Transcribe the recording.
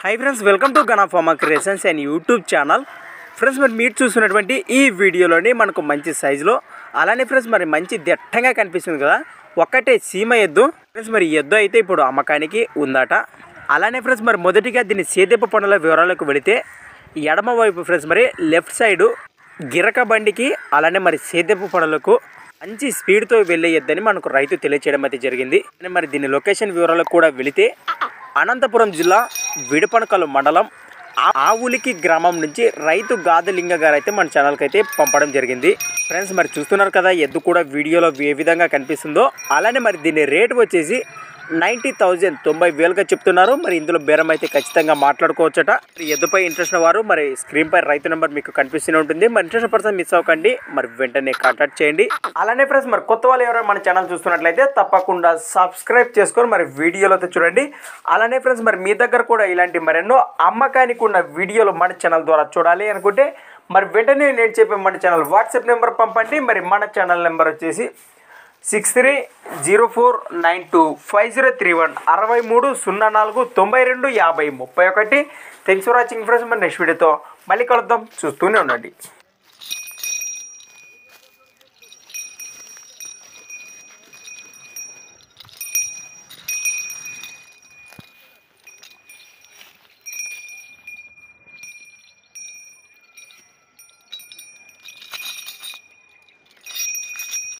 Hi friends welcome to गना pharma creations and YouTube channel. Friends మరి మీరు చూస్తున్నటువంటి ఈ వీడియోలోని మనకు మంచి సైజులో అలానే ఫ్రెండ్స్ మరి మంచి దట్టంగా కనిపిస్తుంది కదా ఒకటే సీమ ఎద్దు। ఫ్రెండ్స్ మరి ఈ ఎద్దు అయితే ఇప్పుడు అమ్మకానికి ఉందట। అలానే ఫ్రెండ్స్ మరి మొదటిగా దీని సేదెప్ప పనుల వివరాలకు వెళితే ఎడమ వైపు ఫ్రెండ్స్ మరి లెఫ్ట్ సైడ్ గిరక బండికి అలానే మరి సేదెప్ప పనులకు మంచి స్పీడ్తో వెళ్ళే ఎద్దని మనకు రైతు తెలియచేయడం అయితే జరిగింది। మరి దీని లొకేషన్ వివరాలకు కూడా వెళితే అనంతపురం జిల్లా విడపనకల్లు మండలం ఆవులికి గ్రామం నుంచి రైతు గాదలింగ గారు అయితే మన ఛానల్కి అయితే పంపడం జరిగింది। ఫ్రెండ్స్ మరి చూస్తున్నారు కదా ఎద్దు కూడా వీడియోలో ఏ విధంగా కనిపిస్తుందో అలానే మరి దీని రేటు వచ్చేసి 90,000 90,000గా చెప్తున్నారు। మరి ఇందులో బేరం అయితే ఖచ్చితంగా మాట్లాడుకోవచ్చట। ఎద్దుపై ఇంట్రెస్ట్ వారు మరి స్క్రీన్ పై రైతు నెంబర్ మీకు కనిపిస్తూనే ఉంటుంది। మరి ఇంట్రెస్ట్ పర్సన్ మిస్ అవ్వకండి, మరి వెంటనే కాంటాక్ట్ చేయండి। అలానే ఫ్రెండ్స్ మరి కొత్త వాళ్ళు ఎవరైనా మన ఛానల్ చూస్తున్నట్లయితే తప్పకుండా సబ్స్క్రైబ్ చేసుకొని మరి వీడియోలో అయితే చూడండి। అలానే ఫ్రెండ్స్ మరి మీ దగ్గర కూడా ఇలాంటి మరెన్నో అమ్మకానికి ఉన్న వీడియోలు మన ఛానల్ ద్వారా చూడాలి అనుకుంటే మరి వెంటనే నేను చెప్పే మన ఛానల్ వాట్సాప్ నెంబర్ పంపండి। మరి మన ఛానల్ నెంబర్ వచ్చేసి 6304925031 6304925031। Thanks for watching friends. మరి నెక్స్ట్ వీడియోతో మళ్ళీ కలుద్దాం, చూస్తూనే ఉండండి।